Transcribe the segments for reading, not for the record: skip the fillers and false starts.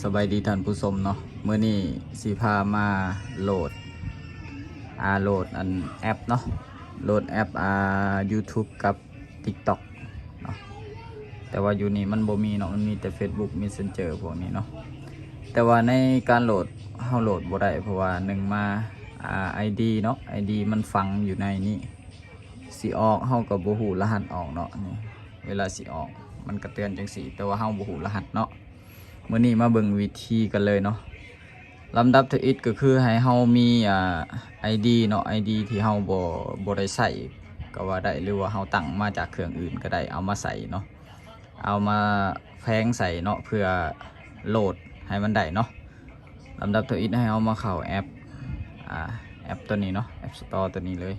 สบายดีท่านผู้ชมเนาะเมื่อนี้สีพามาโหลดโหลดแอปเนาะโหลดแอปYouTube กับ TikTok เนาะแต่ว่าอยู่นี่มันบ่มีเนาะมันมีแต่ Facebook Messenger พวกนี้เนาะแต่ว่าในการโหลดเฮาโหลดบ่ได้เพราะว่าหนึ่งมาID เนาะ ID มันฝังอยู่ในนี้สิออกเฮาก็บ่ฮู้รหัสออกเนาะนี่เวลาสิออกมันก็เตือนจังซี่แต่ว่าเฮาบ่ฮู้รหัสเนาะมื้อนี้มาเบิ่งวิธีกันเลยเนาะลำดับที่1ก็คือให้เฮามีID เนาะ ID ที่เฮาบ่ได้ใส่ก็ว่าได้หรือว่าเฮาตั้งมาจากเครื่องอื่นก็ได้เอามาใส่เนาะเอามาแฝงใส่เนาะเพื่อโหลดให้มันได้เนาะลำดับที่1ให้เฮามาเข้าแอปแอปตัวนี้เนาะแอป Store ตัวนี้เลย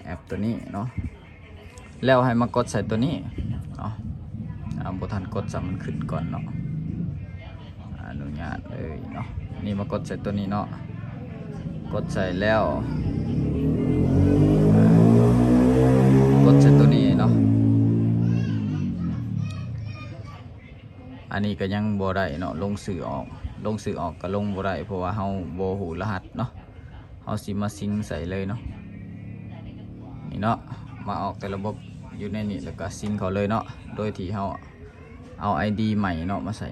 แอปตัวนี้เนาะแล้วให้มากดใส่ตัวนี้เนาะบ่ทันกดซะมันขึ้นก่อนเนาะอนุญาตเลยเนาะนี่มากดใส่ตัวนี้เนาะกดใส่แล้วกดใส่ตัวนี้เนาะอันนี้ก็ยังบ่ได้เนาะลงสื่อออกก็ลงบ่ได้เพราะว่าเฮาบ่ฮู้รหัสเนาะเฮาสิมาซิงใส่เลยเนาะนี่เนาะมาออกแต่ระบบอยู่ในนี้แล้วก็ซิงเขาเลยเนาะโดยที่เฮาเอา ID ใหม่เนาะมาใส่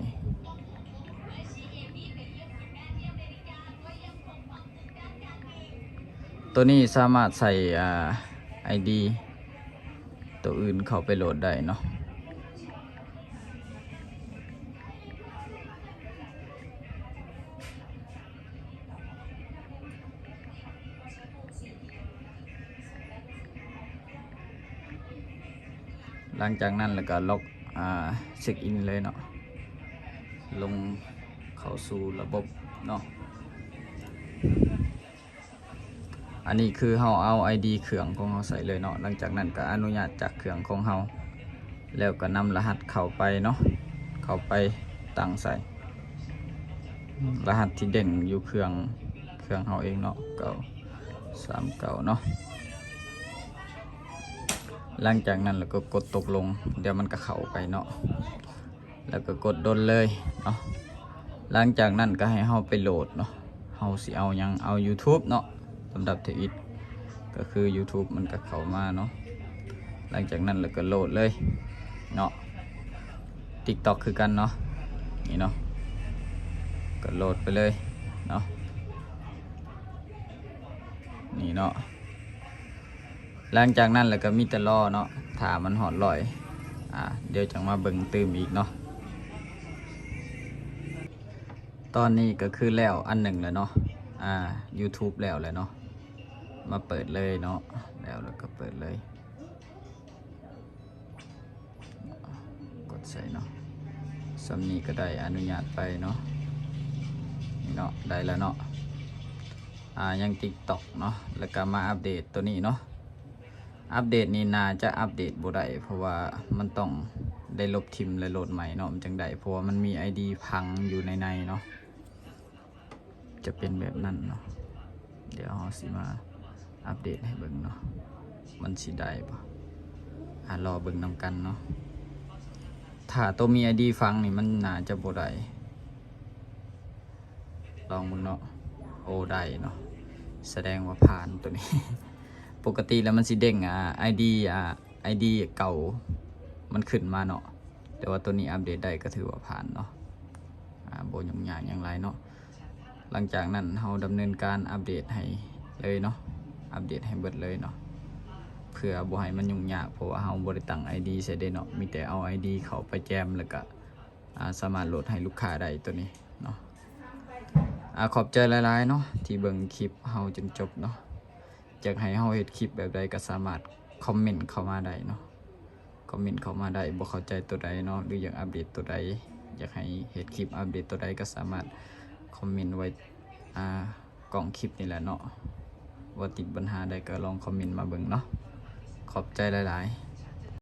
ตัวนี้สามารถใส่ID ตัวอื่นเข้าไปโหลดได้เนาะหลังจากนั้นแล้วก็ล็อกเช็คอินเลยเนาะลงเข้าสู่ระบบเนาะอันนี้คือเฮาเอา ID เครื่องของเฮาใส่เลยเนาะหลังจากนั้นก็อนุญาตจากเครื่องของเฮาแล้วก็นำรหัสเข้าไปเนาะเข้าไปตั้งใส่รหัสที่เด่นอยู่เครื่องเฮาเองเนาะ939เนาะหลังจากนั้นแล้วก็กดตกลงเดี๋ยวมันก็เข้าไปเนาะแล้วก็กดดนเลยเนาะหลังจากนั้นก็ให้เฮาไปโหลดเนาะเฮาสิเอายังเอา YouTube เนาะลำดับที่1ก็คือ YouTube มันก็เข้ามาเนาะหลังจากนั้นแล้วก็โหลดเลยเนาะ TikTok คือกันเนาะนี่เนาะก็โหลดไปเลยเนาะนี่เนาะหลังจากนั้นแล้วก็มีแต่รอเนาะถ้ามันหอดลอยเดี๋ยวจังมาเบิ่งตื่มอีกเนาะตอนนี้ก็คือแล้วอันหนึ่งเลยเนาะYouTube แล้วเลยเนาะมาเปิดเลยเนาะแล้วก็เปิดเลยกดใส่เนาะสำนีก็ได้อนุญาตไปเนาะนี่เนาะได้แล้วเนาะยัง TikTok เนาะแล้วก็มาอัปเดตตัวนี้เนาะอัปเดตนี้น่าจะอัปเดตบ่ได้เพราะว่ามันต้องได้ลบทิมและโหลดใหม่เนาะมันจังได้เพราะว่ามันมี ID พังอยู่ในเนาะจะเป็นแบบนั้นเนาะเดี๋ยวเราสิมาอัปเดตให้เบิ่งเนาะมันสิได้ปะรอเบิ่งนำกันเนาะถ้าตัวมี ID ฟังนี่มันน่าจะบ่ได้ลองเบิ่งเนาะโอ้ได้เนาะแสดงว่าผ่านตัวนี้ ปกติแล้วมันสิเด้งID เก่ามันขึ้นมาเนาะแต่ว่าตัวนี้อัปเดตได้ก็ถือว่าผ่านเนาะบ่ยุ่งยากอย่างไรเนาะหลังจากนั้นเราดำเนินการอัปเดตให้เลยเนาะอัปเดตให้เบิดเลยเนาะเพื่อบ่ให้มันยุ่งยากเพราะว่าเราบ่ได้ตั้ง ID ใส่ได้เนาะมีแต่เอา ID เข้าไปแจมแล้วก็สามารถโหลดให้ลูกค้าได้ตัวนี้เนาะขอบใจหลายๆเนาะที่เบิ่งคลิปเราจนจบเนาะอยากให้เราเฮ็ดคลิปแบบใดก็สามารถคอมเมนต์เข้ามาได้เนาะคอมเมนต์เข้ามาได้บ่เข้าใจตัวใดเนาะหรืออยากอัปเดตตัวใดอยากให้เฮ็ดคลิปอัปเดตตัวใดก็สามารถคอมเมนต์ไว้กล่องคลิปนี่แหละเนาะว่าติดปัญหาใดก็ลองคอมเมนต์มาเบิ่งเนาะขอบใจหลายๆ